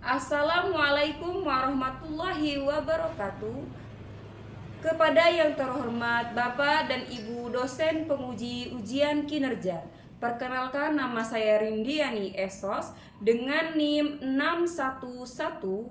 Assalamualaikum warahmatullahi wabarakatuh. Kepada yang terhormat Bapak dan Ibu dosen penguji ujian kinerja, perkenalkan nama saya Rindiani Esos dengan NIM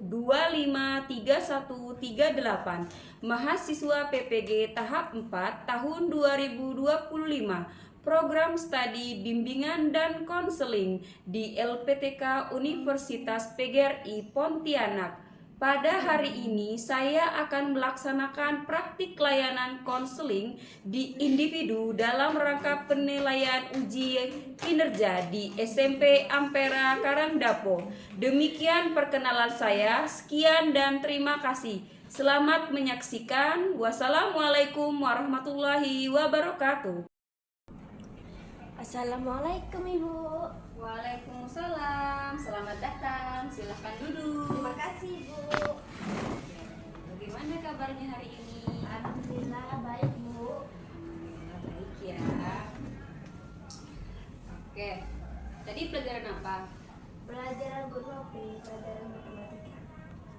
611253138, mahasiswa PPG tahap 4 tahun 2025. Program studi bimbingan dan konseling di LPTK Universitas PGRI Pontianak. Pada hari ini saya akan melaksanakan praktik layanan konseling di individu dalam rangka penilaian uji kinerja di SMP Ampera Karangdapo. Demikian perkenalan saya. Sekian dan terima kasih. Selamat menyaksikan. Wassalamualaikum warahmatullahi wabarakatuh. Assalamualaikum Ibu. Waalaikumsalam. Selamat datang. Silahkan duduk. Terima kasih Ibu. Bagaimana kabarnya hari ini? Alhamdulillah baik Bu. Alhamdulillah baik ya. Oke. Tadi pelajaran apa? Pelajaran Gurnopi, pelajaran matematika.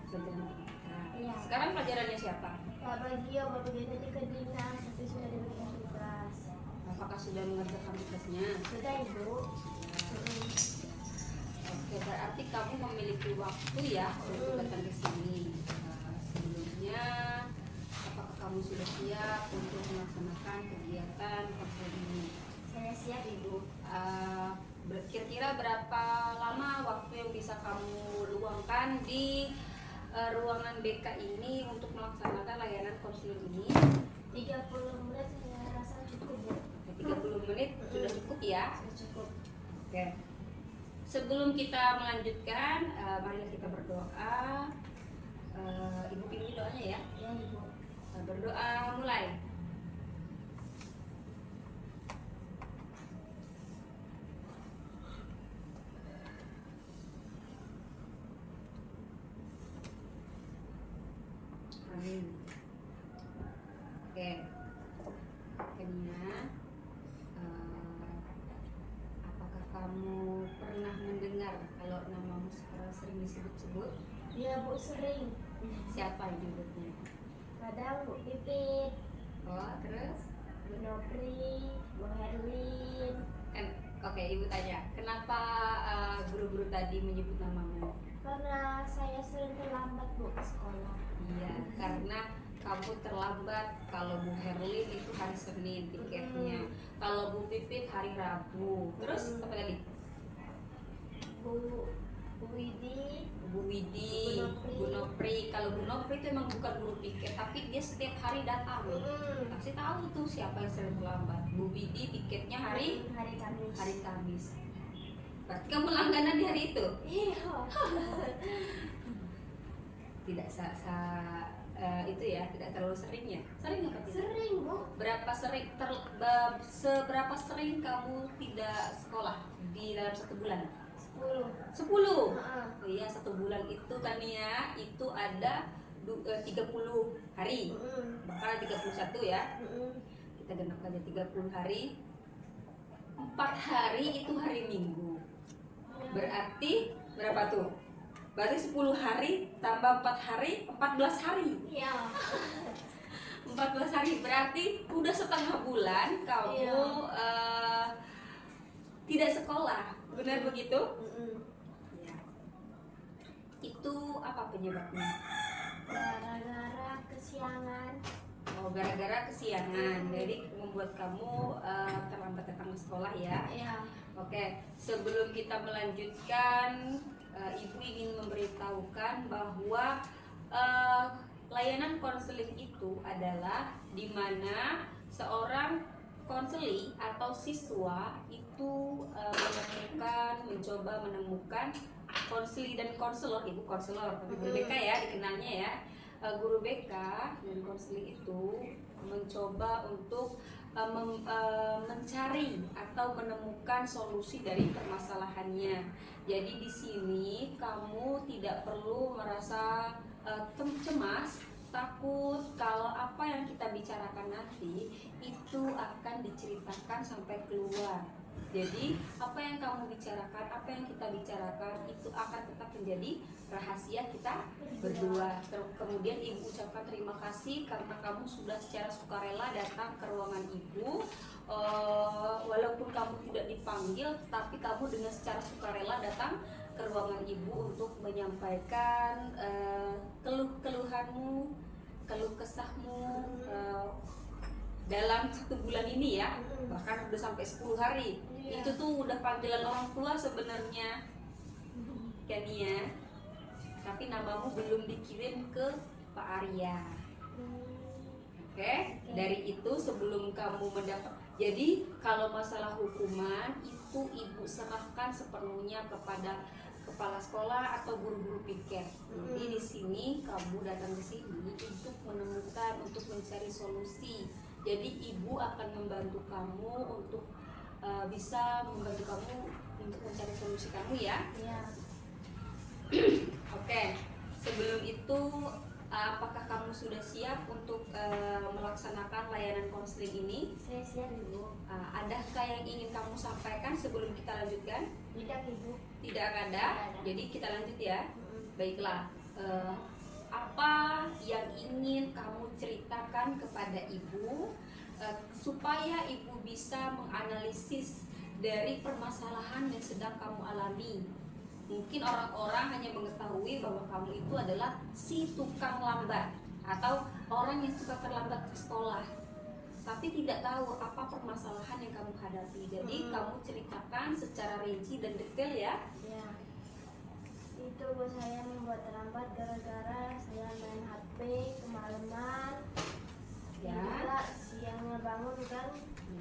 Pelajaran matematika. Iya. Sekarang pelajarannya siapa? Pak Bagio baru tadi ke dinas, tapi sudah diberikan tugas. Apakah sudah mengerjakan tugasnya? Sudah Ibu. Oke, berarti kamu memiliki waktu ya untuk datang ke sini. Sebelumnya, apakah kamu sudah siap untuk melaksanakan kegiatan konseling ini? Saya siap Ibu. Kira-kira berapa lama waktu yang bisa kamu luangkan di ruangan BK ini untuk melaksanakan layanan konseling ini? 30 menit saya rasa cukup Bu. 30 menit sudah cukup ya? Sudah cukup. Oke. Sebelum kita melanjutkan, marilah kita berdoa. Ibu pilih doanya ya. Ya Ibu. Berdoa mulai. Amin. Oke. Akhirnya, apakah kamu pernah mendengar kalau namamu sekarang sering disebut-sebut? Iya Bu, sering. Siapa yang disebutnya? Kadang Bu Pipit, Oh, terus? Bu Nopri, Bu Herlin. Oke, Ibu tanya, kenapa guru-guru tadi menyebut namamu? Karena saya sering terlambat Bu ke sekolah. Iya, karena kamu terlambat. Kalau Bu Herlin itu hari Senin tiketnya. Kalau Bu Pipit hari Rabu. Terus apa tadi? Bu Widi, Bu Widi, Bu Nopri. Kalau Bu Nopri itu emang bukan guru piket, tapi dia setiap hari datang. Pasti tahu tuh siapa yang sering terlambat. Bu Widi tiketnya hari Kamis. Kamis. Berarti kamu langganan di hari itu? Iya. Tidak itu ya, tidak terlalu sering ya. Sering apa tidak? Sering Bu. Seberapa sering kamu tidak sekolah di dalam 1 bulan? 10. 10. Oh iya, 1 bulan itu kan ya, itu ada 30 hari. Bakal 31 ya. Kita genap aja 30 hari. 4 hari itu hari Minggu. Berarti berapa tuh? Berarti 10 hari tambah 4 hari, 14 hari. Iya. 14 hari berarti udah setengah bulan kamu tidak sekolah. Benar begitu? Ya. Itu apa penyebabnya? Gara-gara kesiangan. Oh, gara-gara kesiangan. Jadi membuat kamu terlambat datang ke sekolah ya. Iya. Oke, sebelum kita melanjutkan, Ibu ingin memberitahukan bahwa layanan konseling itu adalah di mana seorang konseli atau siswa itu mencoba menemukan konseli dan konselor. Ibu konselor, tapi guru BK ya dikenalnya ya. Guru BK dan konseli itu mencoba untuk mencari atau menemukan solusi dari permasalahannya. Jadi di sini kamu tidak perlu merasa cemas, takut kalau apa yang kita bicarakan nanti itu akan diceritakan sampai keluar. Jadi apa yang kamu bicarakan, apa yang kita bicarakan itu akan tetap menjadi rahasia kita berdua. Kemudian ibu ucapkan terima kasih karena kamu sudah secara sukarela datang ke ruangan ibu. Walaupun kamu tidak dipanggil, tapi kamu dengan secara sukarela datang ke ruangan ibu untuk menyampaikan keluh-keluhanmu, keluh kesahmu dalam 1 bulan ini ya, bahkan udah sampai 10 hari. Itu tuh udah panggilan orang tua sebenarnya, kan ya. Tapi namamu belum dikirim ke Pak Arya. Oke, dari itu sebelum kamu mendapat. Jadi kalau masalah hukuman itu ibu serahkan sepenuhnya kepada kepala sekolah atau guru-guru piket. Jadi di sini kamu datang ke sini untuk menemukan, untuk mencari solusi. Jadi ibu akan membantu kamu untuk bisa membantu kamu untuk mencari solusi kamu ya. Oke, sebelum itu apakah kamu sudah siap untuk melaksanakan layanan konseling ini? Saya siap ibu. Adakah yang ingin kamu sampaikan sebelum kita lanjutkan? Tidak ibu. Tidak ada. Jadi kita lanjut ya. Baiklah. Apa yang ingin kamu ceritakan kepada ibu supaya ibu bisa menganalisis dari permasalahan yang sedang kamu alami? Mungkin orang-orang hanya mengetahui bahwa kamu itu adalah si tukang lambat atau orang yang suka terlambat ke sekolah, tapi tidak tahu apa permasalahan yang kamu hadapi. Jadi kamu ceritakan secara rinci dan detail ya. Ya. Itu bos saya membuat terlambat gara-gara saya main HP kemalaman. Ya. Juga siangnya bangun kan,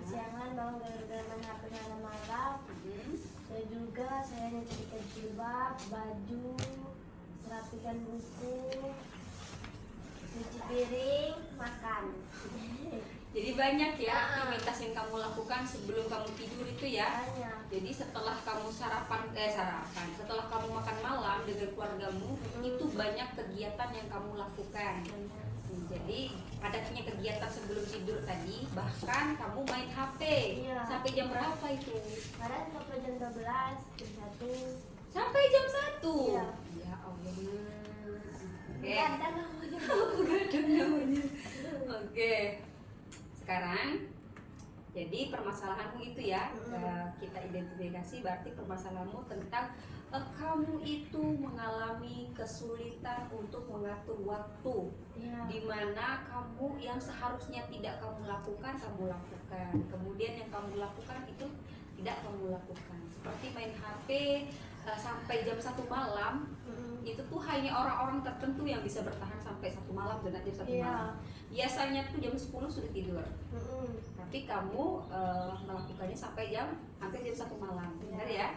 siangan bangun gara-gara main HP malam-malam. Saya juga saya nyetrika jilbab, baju, merapikan buku, cuci piring, makan. Jadi banyak ya aktivitas yang kamu lakukan sebelum kamu tidur itu ya. Banyak. Jadi setelah kamu sarapan, setelah kamu makan malam dengan keluargamu, itu banyak kegiatan yang kamu lakukan. Jadi padatnya kegiatan sebelum tidur tadi, bahkan kamu main HP. Iya. Sampai jam berapa itu? Kadang sampai jam 12, jam 1. Sampai jam 1. Iya. Ya Allah. Oke. Kadang namanya. Begadang namanya. Oke. Sekarang jadi permasalahanmu itu ya, kita identifikasi berarti permasalahanmu tentang kamu itu mengalami kesulitan untuk mengatur waktu, dimana kamu yang seharusnya tidak kamu lakukan, kemudian yang kamu lakukan itu tidak kamu lakukan, seperti main HP sampai jam 1 malam. Itu tuh hanya orang-orang tertentu yang bisa bertahan sampai 1 malam dan jam 1 malam. Biasanya tuh jam 10 sudah tidur, tapi kamu melakukannya sampai hampir jam 1 malam, benar ya?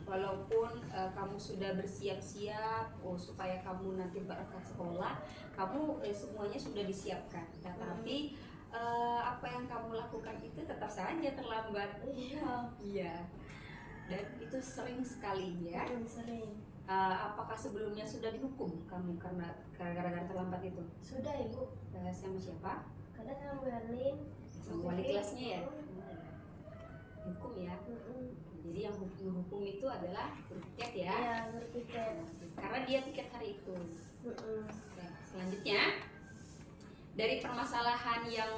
Walaupun kamu sudah bersiap-siap supaya kamu nanti berangkat sekolah, kamu semuanya sudah disiapkan, tetapi apa yang kamu lakukan itu tetap saja terlambat. Iya. Dan itu sering sekali ya. Sering. Apakah sebelumnya sudah dihukum kamu karena gara-gara terlambat itu? Sudah ibu. Sama siapa? Kadang sama Berlin. Sama wali kelasnya ya? Hukum ya. Jadi yang hukum itu adalah berpiket ya? Iya, berpiket. Karena dia piket hari itu. Oke, selanjutnya dari permasalahan yang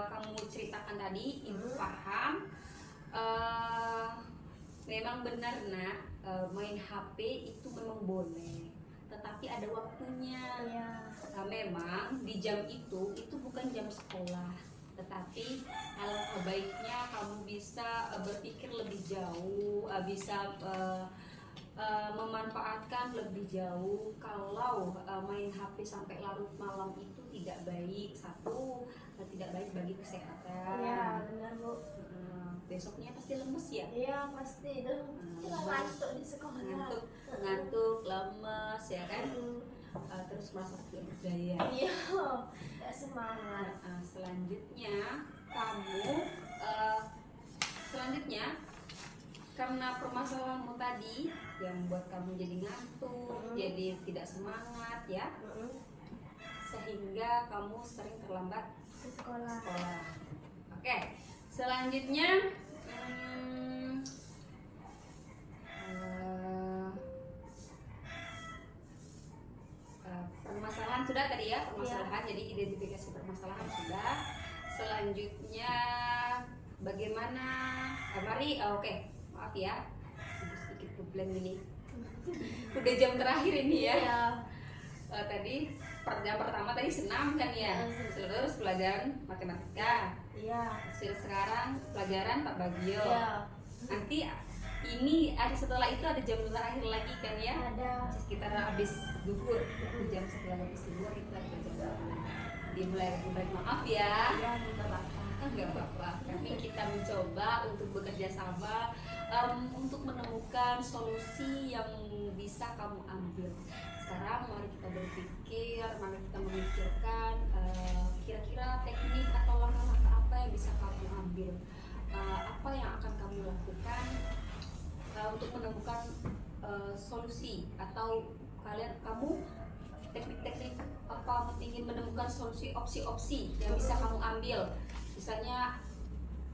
kamu ceritakan tadi, ibu paham. Memang benar nak, main HP itu memang boleh, tetapi ada waktunya. Memang di jam itu bukan jam sekolah, tetapi alangkah baiknya kamu bisa berpikir lebih jauh, bisa memanfaatkan lebih jauh. Kalau main HP sampai larut malam itu tidak baik. Satu, tidak baik bagi kesehatan. Iya, benar bu. Besoknya pasti lemes ya? Iya pasti itu. Ngantuk di sekolah. Ngantuk, lemes ya kan? Terus merasa tidak berdaya. Iya, gak semangat. Selanjutnya karena permasalahanmu tadi yang membuat kamu jadi ngantuk, jadi tidak semangat ya, sehingga kamu sering terlambat Ke sekolah. Oke, selanjutnya Hmm, permasalahan sudah tadi ya, permasalahan. Jadi identifikasi permasalahan sudah. Selanjutnya bagaimana? Mari, oke, maaf ya, sedikit problem ini. Udah jam terakhir ini ya. Iya. Tadi jam pertama tadi senam kan ya, terus pelajaran matematika. Iya. Sekarang pelajaran Pak Bagio. Iya. Nanti ini ada setelah itu ada jam terakhir lagi kan ya? Ada. Sekitar habis duhur, jam setelah habis duhur itu ada jam terakhir. Dimulai maaf ya. Iya, minta maaf. Enggak apa-apa. Kami kita mencoba untuk bekerja sama untuk menemukan solusi yang bisa kamu ambil. Sekarang mari kita berpikir, mari kita memikirkan kira-kira teknik atau langkah-langkah apa yang bisa kamu ambil, apa yang akan kamu lakukan untuk menemukan solusi, atau kamu teknik-teknik apa ingin menemukan solusi, opsi-opsi yang bisa kamu ambil. Misalnya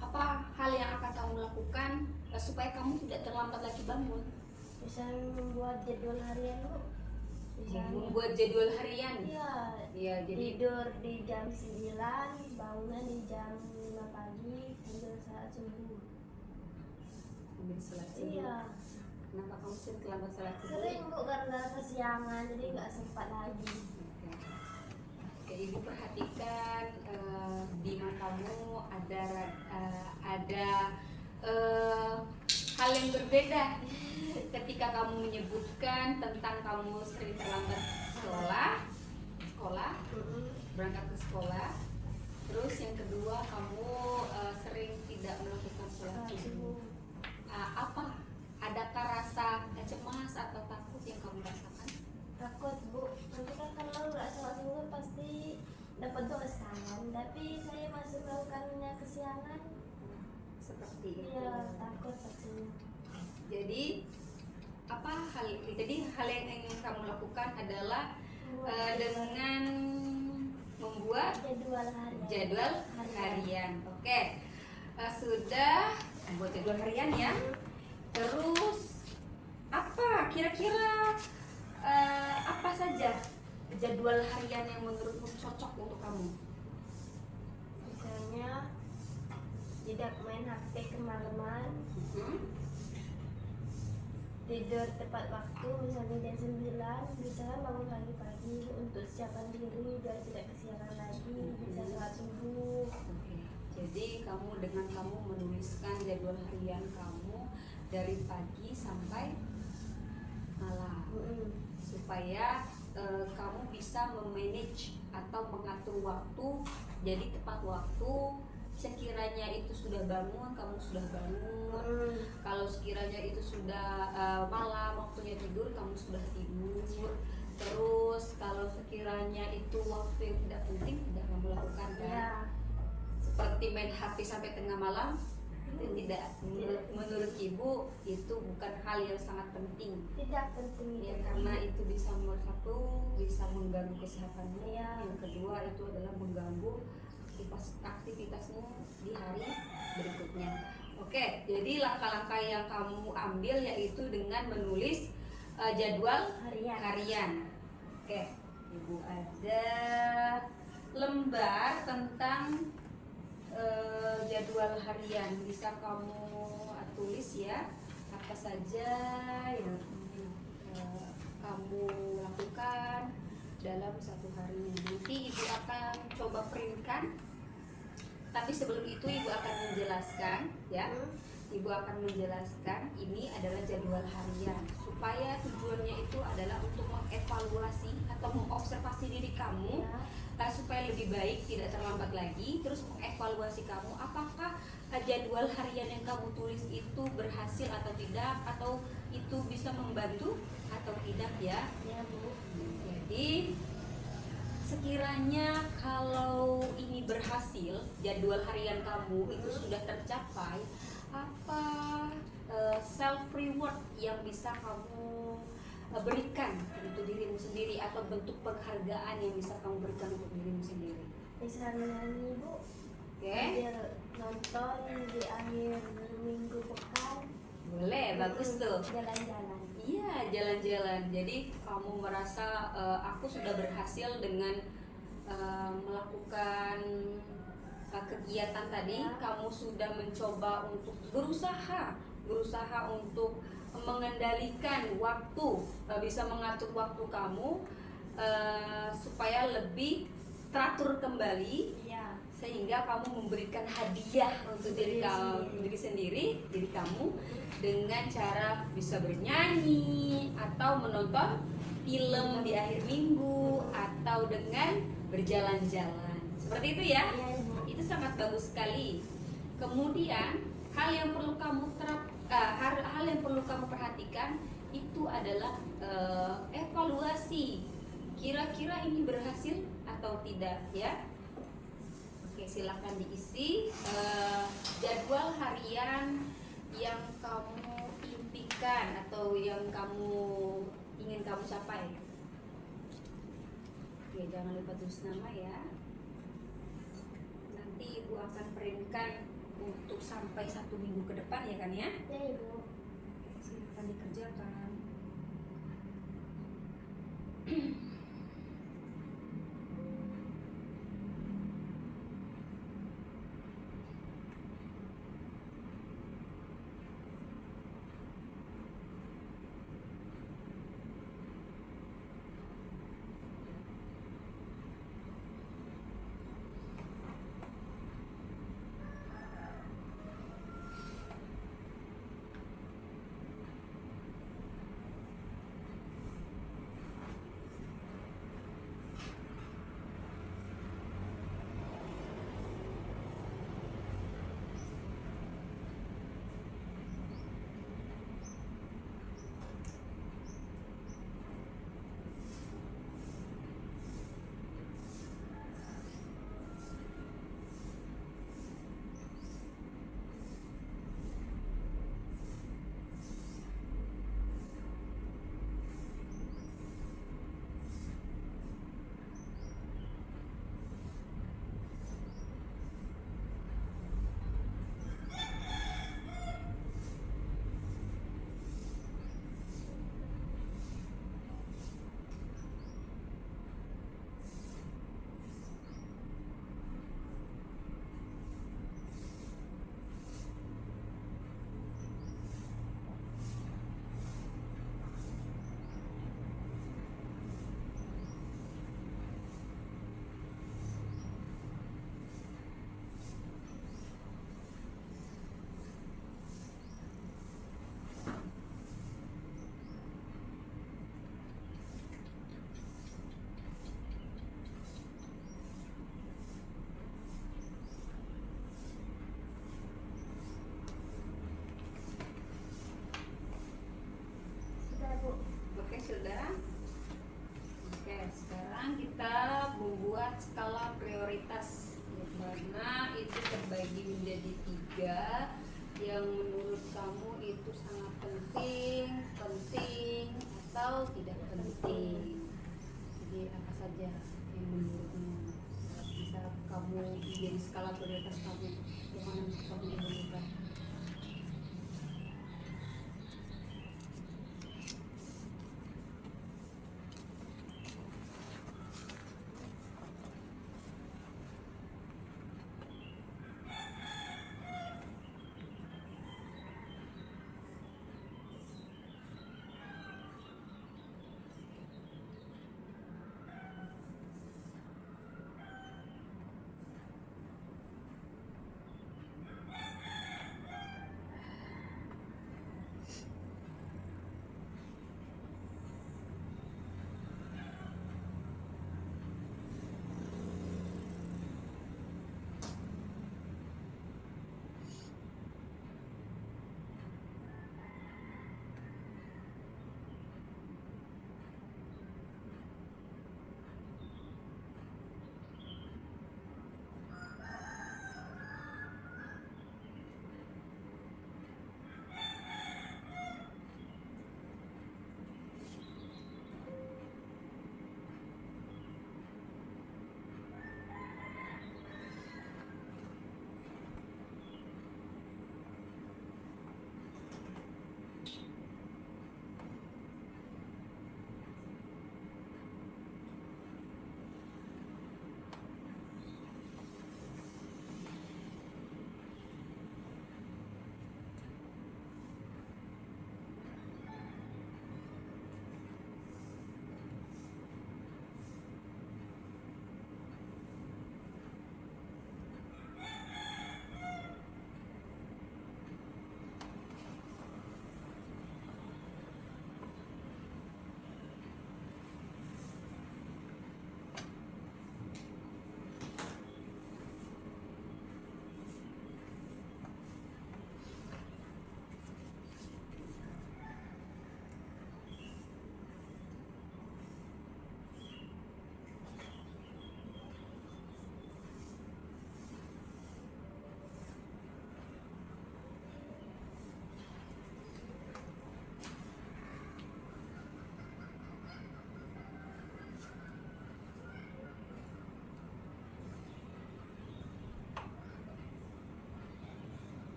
apa hal yang akan kamu lakukan supaya kamu tidak terlambat lagi bangun. Misalnya membuat jadwal harian Bu. Misalnya Membuat jadwal harian. Iya. Iya, jadi Tidur di jam 9, bangunnya di jam 5 pagi, tidur saat subuh. ambil sholat subuh. Iya. Kenapa kamu sering terlambat sholat subuh? Sering Bu, gara-gara kesiangan jadi nggak sempat lagi. Oke, Ibu perhatikan di matamu ada hal yang berbeda ketika kamu menyebutkan tentang kamu sering terlambat sekolah, berangkat ke sekolah. Terus yang kedua kamu sering tidak melakukan sholat subuh. Apa? Adakah rasa cemas atau takut yang kamu rasakan? Takut Bu, nanti kan kalau nggak sholat subuh pasti dapat dosa. Tapi saya masih melakukannya kesiangan. Seperti itu. Iya, takut pastinya. Jadi hal yang ingin kamu lakukan adalah dengan membuat jadwal harian. Oke. Sudah membuat jadwal harian ya. Terus apa kira-kira apa saja jadwal harian yang menurutmu cocok untuk kamu? Misalnya tidak main HP kemalaman, tidur tepat waktu, misalnya jam 9, bisa bangun pagi-pagi untuk siapkan diri biar tidak kesiangan lagi, bisa sholat subuh. Oke. Jadi dengan kamu menuliskan jadwal harian kamu dari pagi sampai malam, supaya kamu bisa memanage atau mengatur waktu jadi tepat waktu. Sekiranya itu sudah bangun, kamu sudah bangun. Kalau sekiranya itu sudah malam waktunya tidur, kamu sudah tidur. Terus kalau sekiranya itu waktu yang tidak penting, tidak kamu lakukan kan? Ya. Seperti main HP sampai tengah malam, itu tidak. Menurut Ibu itu bukan hal yang sangat penting. Tidak penting Ya, itu. karena itu bisa nomor satu bisa mengganggu kesehatanmu. Ya. Yang kedua itu adalah mengganggu aktivitasmu di hari berikutnya. Oke, jadi langkah-langkah yang kamu ambil yaitu dengan menulis jadwal harian. Oke, Ibu ada lembar tentang jadwal harian, bisa kamu tulis ya apa saja yang kamu lakukan dalam satu hari. Nanti Ibu akan coba printkan, tapi sebelum itu Ibu akan menjelaskan ya. Ibu akan menjelaskan ini adalah jadwal harian, supaya tujuannya itu adalah untuk mengevaluasi atau mengobservasi diri kamu supaya lebih baik, tidak terlambat lagi. Terus mengevaluasi kamu apakah jadwal harian yang kamu tulis itu berhasil atau tidak, atau itu bisa membantu atau tidak ya. Ya Bu. Jadi sekiranya kalau ini berhasil, jadwal harian kamu itu sudah tercapai, apa self reward yang bisa kamu berikan untuk dirimu sendiri, atau bentuk penghargaan yang bisa kamu berikan untuk dirimu sendiri? Bisa nyanyi Bu. Oke. Sambil nonton di akhir minggu pekan. Boleh, bagus tuh. Jalan-jalan. Iya, jalan-jalan. Jadi kamu merasa aku sudah berhasil dengan melakukan kegiatan tadi. Kamu sudah mencoba untuk berusaha untuk mengendalikan waktu, bisa mengatur waktu kamu supaya lebih teratur kembali. Iya. Sehingga kamu memberikan hadiah untuk diri sendiri, diri kamu dengan cara bisa bernyanyi atau menonton film di akhir minggu atau dengan berjalan-jalan. Seperti itu ya. Iya, Ibu. Itu sangat bagus sekali. Kemudian hal yang perlu kamu hal yang perlu kamu perhatikan itu adalah evaluasi. Kira-kira ini berhasil atau tidak ya? Oke, silakan diisi jadwal harian yang kamu impikan atau yang ingin kamu capai. Oke, jangan lupa tulis nama ya. Nanti Ibu akan printkan untuk sampai 1 minggu ke depan ya kan ya? Ya, Ibu. Oke, silakan dikerjakan. Sudah, Bu. Oke, sudah. Oke, sekarang kita membuat skala prioritas, mana itu terbagi menjadi 3 yang menurut kamu itu sangat penting atau tidak penting. Jadi apa saja yang menurutmu bisa kamu menjadi skala prioritas kamu, yang mana bisa kamu dahulukan?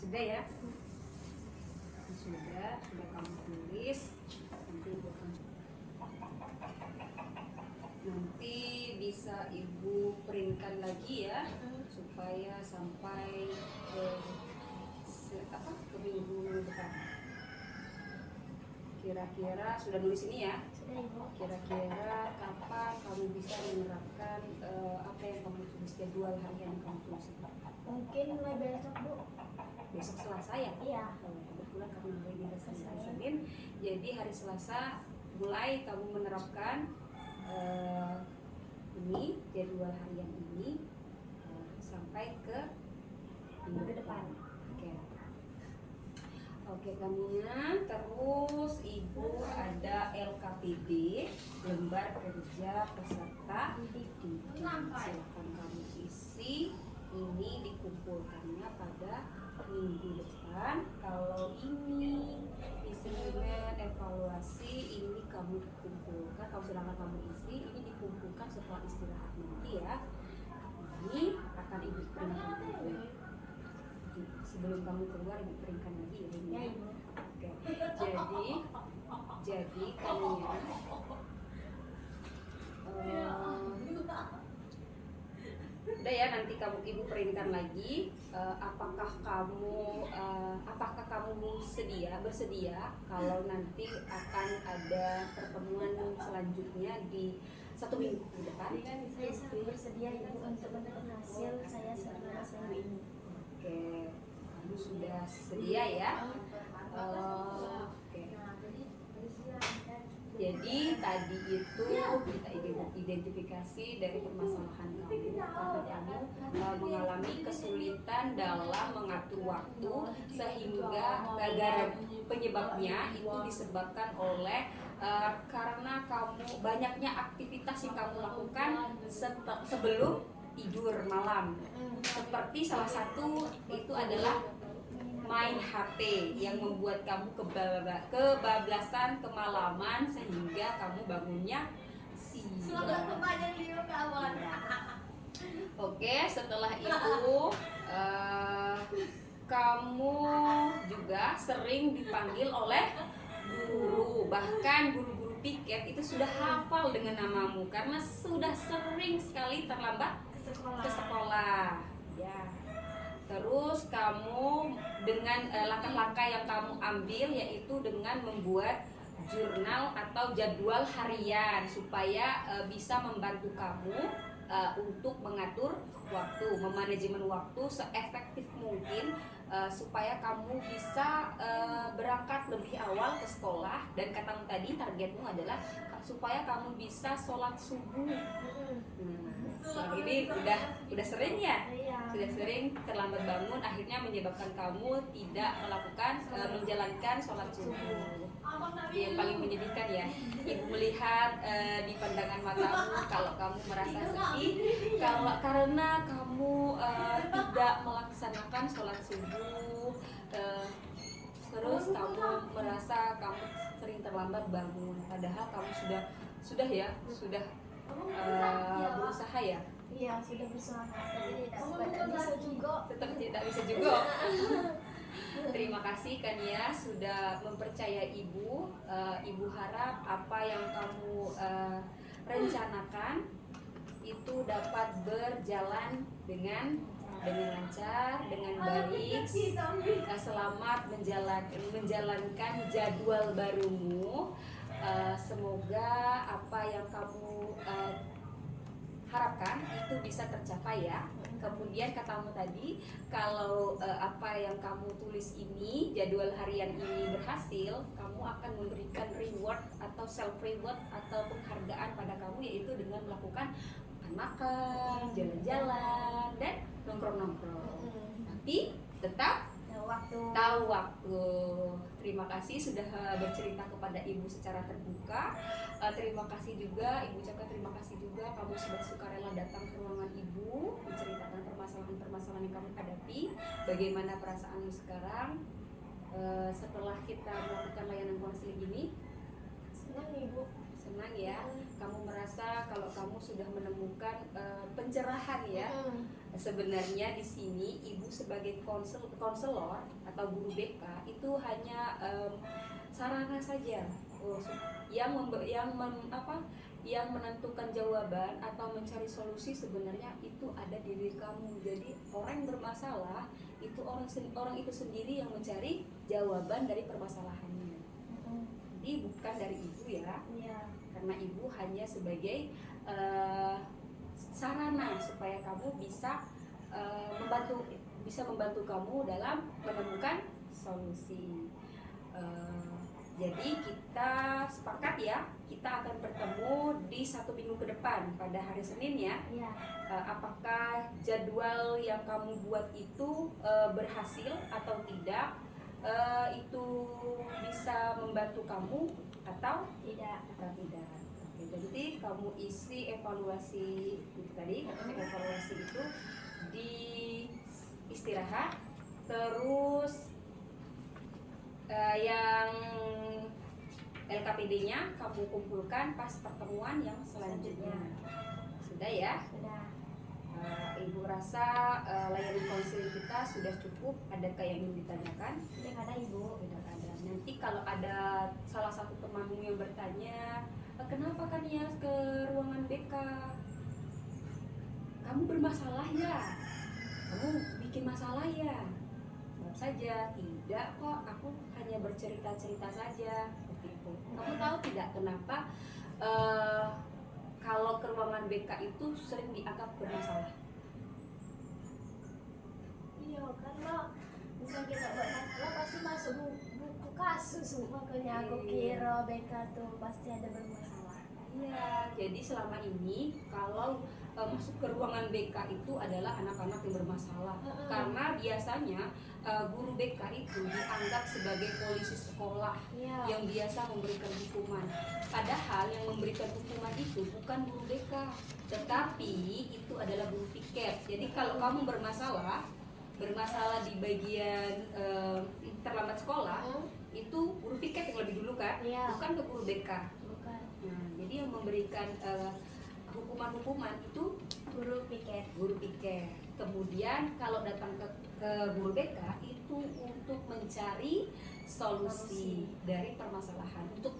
Sudah ya? Sudah kamu tulis. Nanti ibu akan, nanti bisa ibu printkan lagi ya, supaya sampai ke ke minggu depan. Kira-kira sudah nulis ini ya? Sudah Ibu. Kira-kira kapan kamu bisa menerapkan apa yang kamu tulis, jadwal harian yang kamu tulis itu? Mungkin mulai besok Bu. Besok Selasa ya? Iya. Kebetulan kamu mulai di hari Senin, jadi hari Selasa mulai kamu menerapkan ini jadwal harian ini sampai ke minggu depan. Oke Kania, terus ibu ada LKPD, lembar kerja peserta didik. Silakan kamu isi. Ini dikumpulkannya pada minggu depan. Kalau ini manajemen evaluasi, ini kamu kumpulkan. Silakan kamu isi. Ini dikumpulkan setelah istirahat nanti ya. Ini akan ibu printkan dulu. Sebelum kamu keluar ibu printkan lagi ya ini. Ya Ibu. Oke. Jadi Kania udah ya, nanti ibu printkan lagi. Apakah kamu bersedia kalau nanti akan ada pertemuan selanjutnya di 1 minggu ke depan? Saya sangat bersedia Ibu untuk mendapat hasil saya selama seminggu ini. Oke, kamu sudah sedia ya? Oke. Jadi tadi itu kita identifikasi dari permasalahan kamu, karena kamu mengalami kesulitan dalam mengatur waktu, sehingga penyebabnya itu disebabkan oleh karena kamu banyaknya aktivitas yang kamu lakukan sebelum tidur malam. Seperti salah satu itu adalah main HP yang membuat kamu kebablasan kemalaman sehingga kamu bangunnya siang. Oke, setelah itu kamu juga sering dipanggil oleh guru, bahkan guru-guru piket itu sudah hafal dengan namamu karena sudah sering sekali terlambat ke sekolah. Ya. Terus kamu dengan langkah-langkah yang kamu ambil yaitu dengan membuat jurnal atau jadwal harian supaya bisa membantu kamu untuk mengatur waktu, memanajemen waktu seefektif mungkin supaya kamu bisa berangkat lebih awal ke sekolah, dan katamu tadi targetmu adalah supaya kamu bisa sholat subuh. Ini udah sering ya? Sudah sering terlambat bangun, akhirnya menyebabkan kamu tidak menjalankan sholat subuh. Yang paling menyedihkan ya, ibu melihat di pandangan matamu kalau kamu merasa sedih karena kamu tidak melaksanakan sholat subuh, terus kamu merasa kamu sering terlambat bangun, padahal kamu sudah berusaha ya. Iya, sudah berusaha, tapi tetap tidak bisa juga. Terima kasih Kania sudah mempercayai ibu. Ibu harap apa yang kamu rencanakan itu dapat berjalan dengan lancar, dengan baik. Selamat menjalankan jadwal barumu. Semoga apa yang kamu harapkan itu bisa tercapai ya. Kemudian katamu tadi kalau apa yang kamu tulis ini, jadwal harian ini berhasil, kamu akan memberikan reward atau self reward atau penghargaan pada kamu, yaitu dengan melakukan makan, jalan-jalan, dan nongkrong-nongkrong. Tapi tetap tahu waktu. Terima kasih sudah bercerita kepada ibu secara terbuka. Terima kasih juga, ibu ucapkan terima kasih juga kamu sudah sukarela datang ke ruangan ibu, menceritakan permasalahan yang kamu hadapi. Bagaimana perasaanmu sekarang setelah kita melakukan layanan konseling ini? Senang Ibu. senang ya. Kamu merasa kalau kamu sudah menemukan pencerahan ya. Sebenarnya di sini ibu sebagai konselor atau guru BK itu hanya sarana saja. Yang menentukan jawaban atau mencari solusi sebenarnya itu ada di diri kamu. Jadi orang yang bermasalah itu orang itu sendiri yang mencari jawaban dari permasalahannya. Jadi bukan dari ibu ya. Karena ibu hanya sebagai sarana supaya kamu bisa membantu kamu dalam menemukan solusi. Jadi kita sepakat ya, kita akan bertemu di 1 minggu ke depan pada hari Senin ya. Apakah jadwal yang kamu buat itu berhasil atau tidak? Itu bisa membantu kamu atau tidak? Oke, jadi kamu isi evaluasi itu tadi, evaluasi itu di istirahat, terus yang LKPD-nya kamu kumpulkan pas pertemuan yang selanjutnya. Sudah ya? Sudah. Ibu rasa layanan konseling kita sudah cukup. Adakah yang ingin ditanyakan? Tidak ada ibu. Tidak ada. Nanti kalau ada salah satu temanmu yang bertanya, kenapa kan ya ke ruangan BK? Kamu bermasalah ya? Kamu bikin masalah ya? Jawab saja, tidak kok, aku hanya bercerita-cerita saja. Seperti itu. Kamu tahu tidak kenapa kalau ke ruangan BK itu sering dianggap bermasalah? Iya, karena misal kita buat masalah pasti masuk buku kasus, makanya aku kira BK tuh pasti ada bermasalah. Iya, jadi selama ini kalau masuk ke ruangan BK itu adalah anak-anak yang bermasalah. Karena biasanya guru BK itu dianggap sebagai polisi sekolah yang biasa memberikan hukuman. Padahal yang memberikan hukuman itu bukan guru BK, tetapi itu adalah guru piket. Jadi kalau kamu bermasalah di bagian terlambat sekolah, itu guru piket yang lebih dulu kan, bukan ke guru BK. Nah, jadi yang memberikan hukuman-hukuman itu Guru piket. Kemudian kalau datang ke guru BK itu untuk mencari solusi dari permasalahan, untuk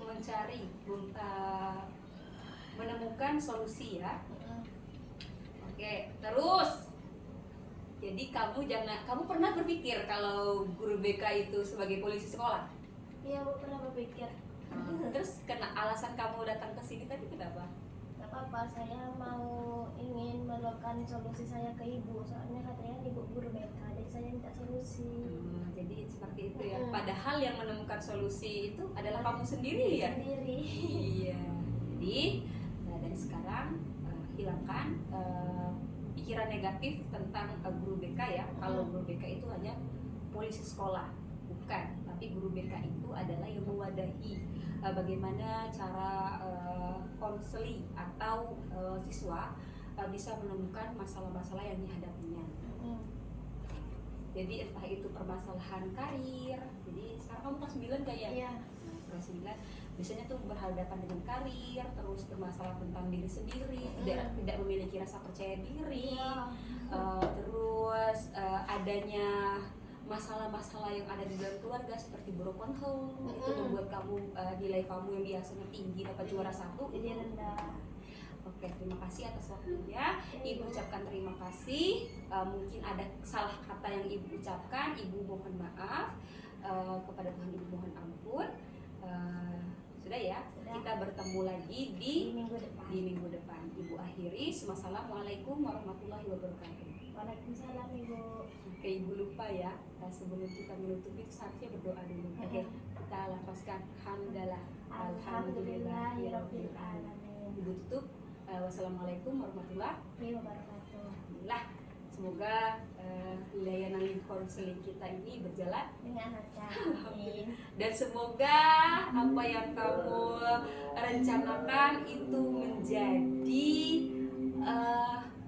menemukan solusi ya. Oke, terus. Jadi kamu pernah berpikir kalau guru BK itu sebagai polisi sekolah? Iya, aku pernah berpikir. Terus alasan kamu datang ke sini tadi kenapa? Gak apa-apa, saya ingin meluapkan solusi saya ke ibu. Soalnya katanya ibu guru BK, jadi saya minta solusi. Jadi seperti itu ya. Padahal yang menemukan solusi itu adalah kamu sendiri ya. Iya. Jadi dari sekarang hilangkan pikiran negatif tentang guru BK ya. Kalau guru BK itu hanya polisi sekolah, bukan. Tapi guru BK itu adalah yang mewadahi bagaimana cara konseli atau siswa bisa menemukan masalah-masalah yang dihadapinya. Jadi entah itu permasalahan karir. Jadi sekarang kamu kelas 9 kayak? Iya. Kelas 9 biasanya tuh berhadapan dengan karir, terus bermasalah tentang diri sendiri, tidak memiliki rasa percaya diri, terus adanya masalah-masalah yang ada di dalam keluarga seperti broken home, itu membuat kamu nilai kamu yang biasanya tinggi dapat juara 1 jadi rendah. Oke, terima kasih atas waktunya. Ibu ucapkan terima kasih. Mungkin ada salah kata yang ibu ucapkan, ibu mohon maaf. Kepada Tuhan ibu mohon ampun. Sudah ya, Sudah. kita bertemu lagi di minggu depan. Ibu akhiri. Wassalamualaikum warahmatullahi wabarakatuh. Waalaikumsalam ibu. Oke, ibu lupa ya. Sebelum kita menutup itu seharusnya berdoa dulu. Oke, kita lafazkan hamdalah. Alhamdulillahirabbil alamin. Ibu tutup. Wassalamualaikum warahmatullahi wabarakatuh. Alhamdulillah, semoga layanan konseling kita ini berjalan Dengan lancar. Amin. dan semoga apa yang kamu rencanakan itu menjadi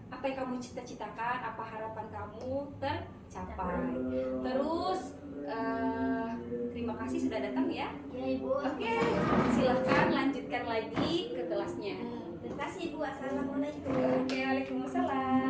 apa yang kamu cita-citakan, apa harapan kamu tercapai. Terus terima kasih sudah datang ya. Ya ibu. Oke, silahkan lanjutkan lagi ke masnya. Terima kasih Ibu. Assalamualaikum. Oke, waalaikumsalam.